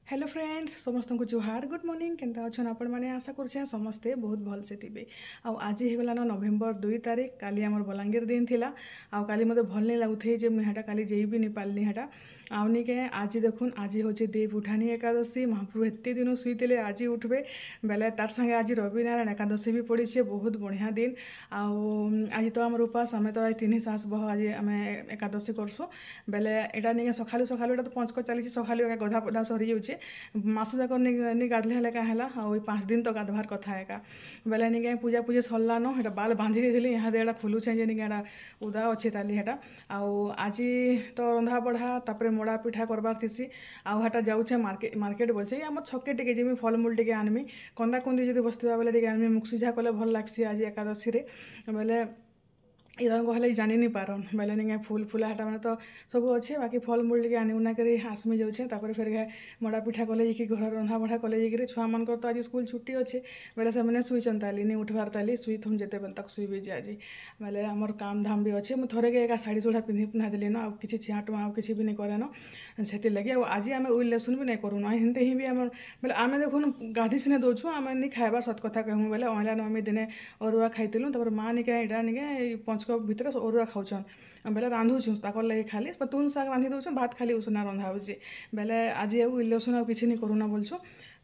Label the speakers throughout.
Speaker 1: Hello friends समस्त को जुहार good morning केनता अच्छन आपण मैंने आशा कर समस्ते बहुत भल से थे आज होगलान नवेम्बर 2 तारीख काली आमर बलांगीर दिन थिला काली मते भल नहीं लगुथे जे मुझे काली जेई भी नहीं पारली हेटा आउनिके आज देखुन आज हूँ देव उठानी एकादशी महाप्रभु एत दिन शुईते आज उठबे बेले तार संगे आज रविनारायण एकादशी भी पड़ी बहुत बढ़िया दिन आज तो आम उपास आम तो 3 सास बह आज आम एकादशी करसु बेले एटा नहीं सकालू सकालू तो पंचक चली सकालू गधा पधा सरी जाऊे मास जाक नहीं गाधले हेले क्या है 5 दिन तो गाधवार कथा एका बेले नहीं पूजा पूजा सरलान ये बाल बांधि दी यहाँ दे खोलुचे जे नहीं उदा अच्छे ताली हेटा आज तो रंधा बढ़ा तापर मोड़ा पिठा करबार थीसी आटा जाऊे मार्केट बोलছে आम छके टे जमी फलमूल टे आनमी कंदा कुंदी जो बसवा बेले आनमी मुक्सीझा कले भल लग्सी आज एकादशी बेले इधर कहले जानी नहीं पारन बेले नहीं फूल फूला हाटा मैंने तो सब अच्छे बाकी फल मूल टे आनी उना कर आसमी जाऊे तापर फिर मड़ा पिठा कले घर रंधा बढ़ा कले छुआ मान तो आज स्कूल छुट्टी अच्छे बेले से मैंने शुईचन ताली नहीं उठवार ताली शुई थम जिते बेल तक शुई भी आज बेले आमर काम धाम भी अच्छे मुझे थोड़े एक शाढ़ी चूड़ा पिंधि पुना दिली न किसी छियाटुआ आ किसी भी नहीं करे से लगे आज आम उल लेसुन भी नहीं करूँ हिंते ही भी आम बोले आम देखुन गाधी सिने दौछू आम नहीं खाइबार सत कथा कहूँ बेले अहला नवमी दिने अरुआ खाइलु तब माँ निके इटा निके पंचक भितर अरुआ खाऊन बेले रांधुचु ताकर लगे खाली तुन शाग रांधि दौन भात खाली उसना रंधा हो बेले आज इलेक्शन आ कि नहीं करूना बोलछु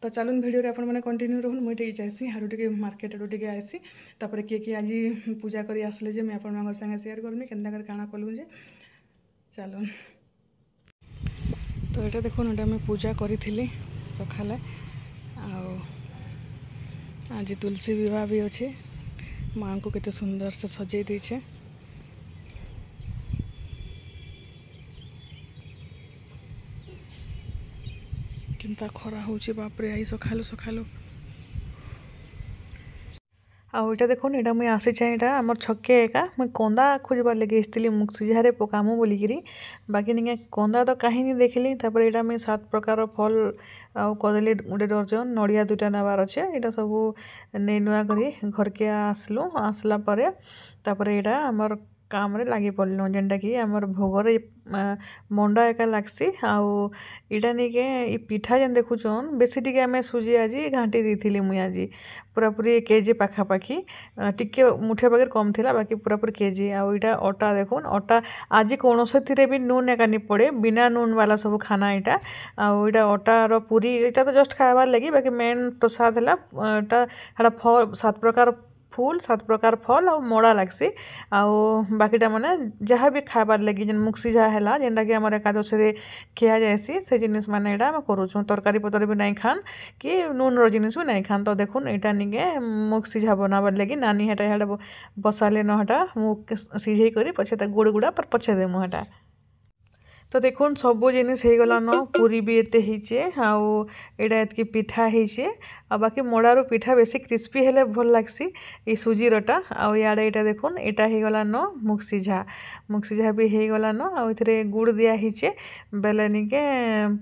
Speaker 1: तो चलून भिडियो आप कंटिन्यू रहून मुझे जाइसी हारू टे मार्केट आड़ू टे आसी तापर किए आज पूजा करी आसले जे मुझे आप संगे शेयर करमी के काଣା कलु जे चलून तो ये देखो ये मैं पूजा करी सकाले आज तुलसी विवाह भी अच्छे माँ को कितने सुंदर से सजे देछे किंता खरा होची बापरे आई सकालू सकालू आईटा देखुन यहाँ मुझे आसी यहाँ आम छके एका मुझे कंदा खोजबार लगे आसती मुक्सीझारे पकामु बोलिकी बाकी नहीं कंदा तो कहीं नहीं देखली तापर यहाँ मुझे 7 प्रकार फल आउ कदली गोटे डर्जन नड़िया 2टा नबार अच्छे यहाँ सब नहीं नुआ करी घर के आसलु आसला तापर यहाँ आमर काम रे लगी पड़लु जेनटा कि आमर भोगर मंडा एका लागसी आउ इटा नहीं पिठा जेन देखुचन बेसी टी आम सुजी आज घाटी दी मुई आज पूरा पूरी केजी पाखापाखी टिके मुठे पाखे कम थिला बाकी पूरा पूरी केजी आईटा अटा देखुन अटा आज कौन से भी नून एका नहीं पड़े बिना नून वाला सब खाना यहाँ आईटा अटार पूरी यहाँ तो जस्ट खाबार लगी बाकी मेन प्रसाद है फल 7 प्रकार फूल 7 प्रकार फल और मोड़ा लागसी बाकीटा माने जहाँ भी खाबार लगी जेन मुक्सीझा है जेनटा कि आम एकादशी खिया जाएसी से जिनिस माने यहाँ आम करूँ तरकारी पतर भी नहीं खान कि नून रो जिनिस भी नहीं खान तो देखुन यहाँ निके मुक्सीझा बनाबार लगी नानी हेटा यहाँ बसाले न हेटा मुख सीझे कर पछे गुड़ गुड़ा पर पछे देमु हेटा तो देखुन सबू जिनिस हो गलान पूरी भी एते होचे आड़ा एतकी पिठा होचे बाकी मोड़ारू पिठा बेसी क्रिस्पी हेले भल लागसी ये सुजीरटा आड़े यहाँ देखुन यहाँ हो गलान मुक्सीझा भी हो गलान आउ गुड़ दिया होचे बेले निके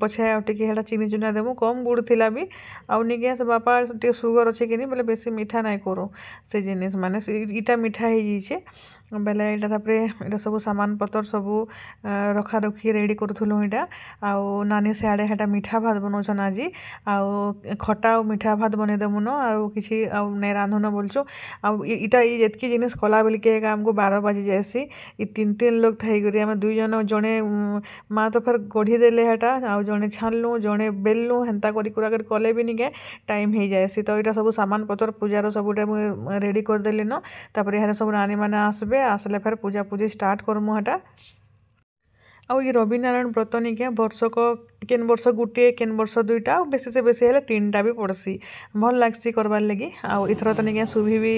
Speaker 1: पछे आटे चीनी चुना देमु कम गुड़ थिला भी आउ निके से बापा टे सुगर अच्छे कि बोले बेसी मीठा नहीं करूँ से जिनिस माने इटा मीठा हो जाइए बेले यहाँ तापर यहाँ सब सामान पतर सब रखा रखी रेडी करूँ यहाँ आउ नानी सियाड़े यहाँ मीठा भात बनाऊन आज आउ खटा और मीठा भात बन देमुन आउ कि नहीं रांधुन बोलचु आईटा ये जिनिस कला बोलिके आमको 12 बाजी जाएसी ये 3 लोग थी आम 2 जन जड़े माँ तो फिर गढ़ी देले हेटा आउ जड़े छानलु जड़े बेललु हेन्ता कर कले भी निके टाइम हो जाएसी तो यहाँ सब सामान पतर पूजार सबुटा रेडी करदेली न तापर यहाँ सब नानी मैंने आसबे आसले फिर पूजा पूजी स्टार्ट करमु हेटा आउ ये रविनारायण व्रत निके वर्षक केन वर्ष गुटे केन वर्ष 2टा बेसी से बेसी हेले 3टा भी पड़सी भल लागसी करबार लगी आउ इथर तो निके सुभी भी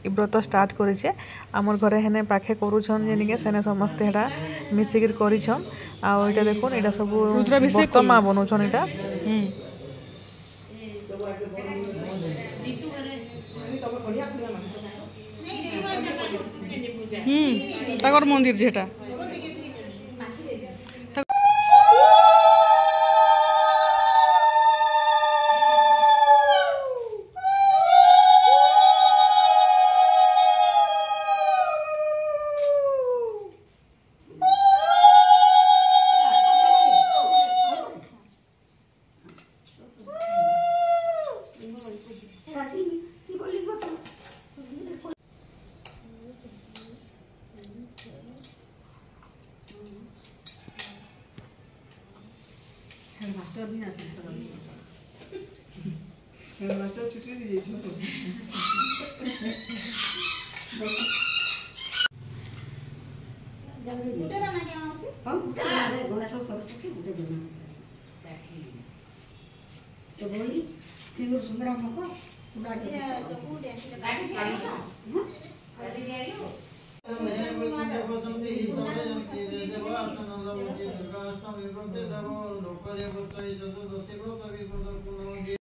Speaker 1: व्रत स्टार्ट करिछे आमर घरे हेने पाखे करूछन जे निके सेने समस्त हेटा मिसिकिर करिछन आउ एटा देखुन एटा सब वर्तमा बनउछन एटा ताकर मंदिर जेटा
Speaker 2: हेडमास्टर भी आसे हेडमास्टर छुट्टी दी जाई छोटो जल्दी गुटे ना क्या माउसी हां गुटे ना रे गणेश सरस्वती गुटे देना तो बोली सिंदूर सुंदरा मको सुंदरा के जबू डेंट गाड़ी गाड़ी आयो मैं बुंदे बसंती सबे जंती देवासन लवती दुर्गाष्टमी व्रते देव लोकरे बसई जदु दसे व्रत विपद पुनो दे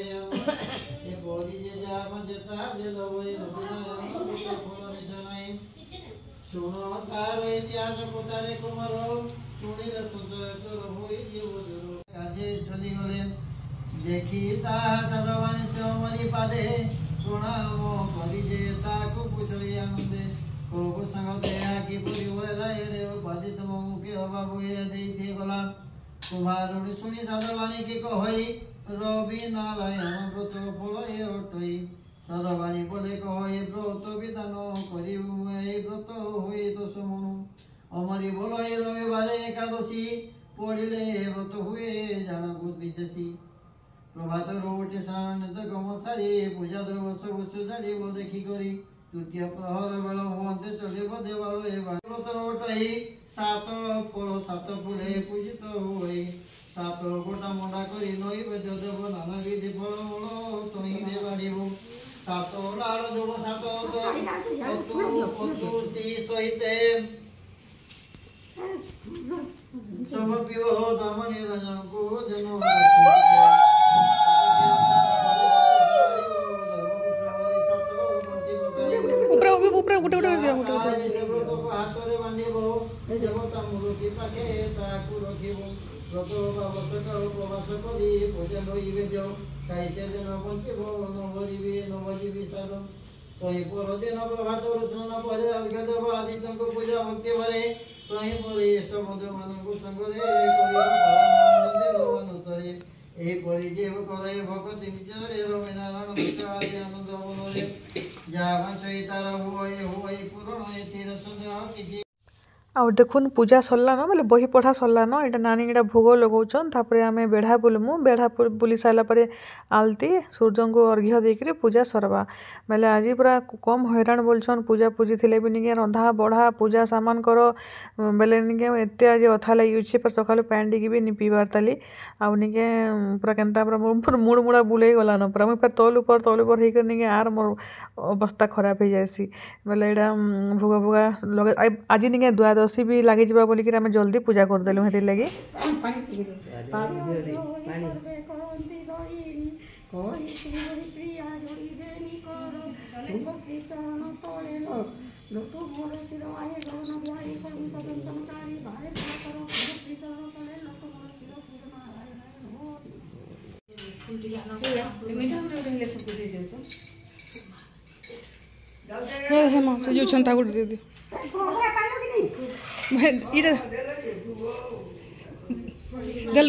Speaker 2: ये बोली जे जाम जेता जे लवई रबिना फल निजनाई सुनो तार इतिहास पतारे कुमार सुनिले संजय तोर होई जीव जरो काजे चली गले देखी ता सदवानी से मरी पादे प्रणाम करी जे ताको पुछई आनंदे प्रभु संग दया की पुरी होला एडे बाधित मुके अभाव हे देइथे गला कुमारुणी सुनी सदवानी की कहई रवि नारायण व्रत फल ए अटई सदवानी बोले कहई व्रत विधान करिबु ए व्रत होई दश मनु अमरी बोलई रविवारे एकादशी पढ़िले व्रत हुए जानगु विशेषी प्रभात रोटे स्नान गम सारी पूजा द्रव सब सुजाड़ी देखी करी तृतीय प्रहर बेल हुए चलिब देवाल व्रत रोटई सात फल सात फूले पूजित हुए सात गोटा मंडा करी नैवेद्य देव नाना विधि फल मूल तुई देवाड़ब सात लाड़ जोड़ सात सहिते सब पीव दम निरंजन को जन
Speaker 1: ऊपर ऊपर गुटे गुटे दिया गुटे
Speaker 2: हाथरे बांधिबो देवता मूर्ति पाखे ताकू रखिबो व्रत आवश्यक उपवास करी भोजन होइबे देव कैसे दिन बंचिबो नवजीवी सार तही पर दिन प्रभात स्नान पर अर्घ्य देव आदित्य पूजा भक्ति भरे तही पर इष्ट बंधु मानू संगरे अनुसरे एपरी जीव करे भगवती विचारे रविनारायण भक्त आदि आनंद मनोरे जावा चैतार हुए पूर्ण तीर सन्देह किछि
Speaker 1: आउ देखुन पूजा सरला न बोले बही पढ़ा सरला न एटा नानी एटा भोग लगौछन तापरे आमे बेढ़ा बुलमु बेढ़ा बुली साला परे आलती सूर्य को अर्घ्य देकरे पूजा सरबा बोले आज पूरा कम हैरान बोलछन पूजा पूजी थिले भी निके रंधा बढ़ा पूजा सामान करो बोले निके एते आज अथा लगी अछि पर सकाल पैंडी की भी नि पीबार ताली आउ निके पूरा केनता पूरा मुड़ मुड़ा बुले गला न पूरा पर तोल ऊपर हे कर निके आर मोर अवस्था खराब हो जायसी बोले एटा भोग भोगा लगे आज निके द्वादशी भी लगी जा बोलिक आम जल्दी पूजा करदेलु हेतिर लगी हे मां से जो छंता गुड दे दे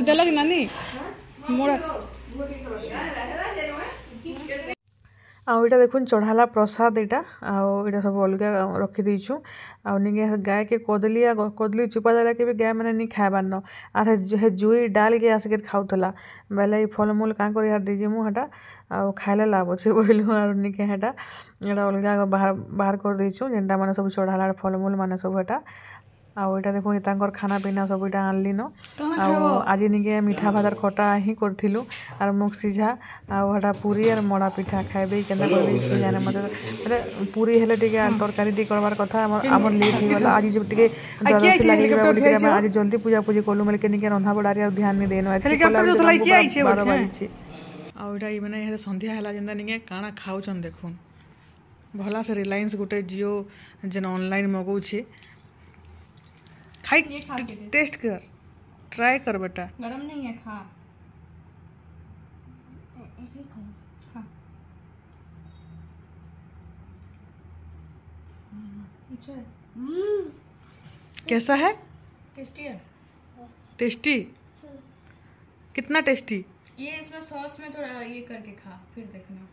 Speaker 1: देलक नानी मोड़ा आउ इटा देखुन चढ़ाला प्रसाद इटा आउ इटा सब अलग रखी देछु आउ निके गाय के कदली चुपा देला के भी गाय माने नि खाबार न आर हे जुई डाल के आस के खाउतला बेले फल मूल का कर यार दीजिए मु हटा आउ खाइले लाभ अछि बोलु आर निके हटा एटा अलग बाहर कर देछु जेंटा माने सब चढ़ाला फल मूल माने सब हटा आउ इटा देखो तांकर खाना पीना सब इटा आनली न आउ आज निके मीठा भातर खटा ही करथिलु आर मुख सिझा आउ हटा पूरी आर मड़ा पिठा खाइबे केना करबे से जाने मते पूरी हेले टिके तरकारी टी करबार कथा हमर लेट हो गेला आज जब टिके जल्दी लागि गेबा बोली के आज जल्दी पूजा पूजी कोलु मले के निके रंधा बडारी आ ध्यान नि देनो हेलीकॉप्टर जो थलाई के आइछे आउ इटा ई माने हे संध्या हला जेंदा निके काना खाउछन देखुन भला से रिलायंस गुटे जियो जन ऑनलाइन मगौ छे खाई टेस्ट कर ट्राई कर बेटा
Speaker 3: गरम नहीं है खा खा अच्छा
Speaker 1: कैसा है
Speaker 3: टेस्टी है
Speaker 1: टेस्टी कितना टेस्टी
Speaker 3: ये इसमें सॉस में थोड़ा ये करके खा फिर देखना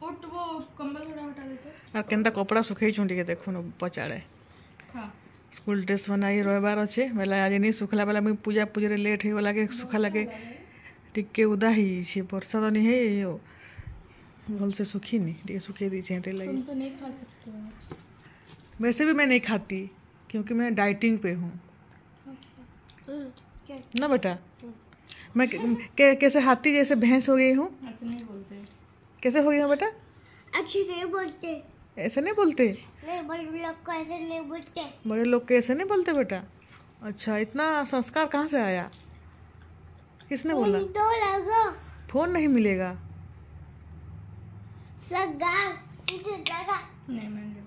Speaker 3: उठ वो कंबल थोड़ा हटा देते
Speaker 1: आ केनता कपड़ा सुखै छुंडी के देखुन पचाड़े
Speaker 3: खा
Speaker 1: स्कूल ड्रेस बनाई रविवार अच्छे बेला आज नहीं सुखला बेला मुझे पूजा पूजा लेट हो लगे सुखा लगे टिके उदा ही वर्षा तो नहीं है भल से सुखीनी टे सुखे दीचे लगे।
Speaker 3: तुम तो नहीं खा सकते हो।
Speaker 1: वैसे भी मैं नहीं खाती क्योंकि मैं डाइटिंग पे हूँ ना बेटा। मैं कैसे हाथी जैसे भैंस हो गई हूँ।
Speaker 3: ऐसे नहीं बोलते।
Speaker 1: कैसे हो गई हूँ बेटा।
Speaker 2: अच्छी नहीं बोलते।
Speaker 1: ऐसे नहीं बोलते।
Speaker 2: नहीं बड़े लोग को ऐसे नहीं बोलते।
Speaker 1: बड़े लोग को ऐसे नहीं बोलते बेटा। अच्छा इतना संस्कार कहाँ से आया किसने बोला।
Speaker 2: तो लगा
Speaker 1: फोन नहीं मिलेगा।
Speaker 2: लगा
Speaker 3: नहीं मैंने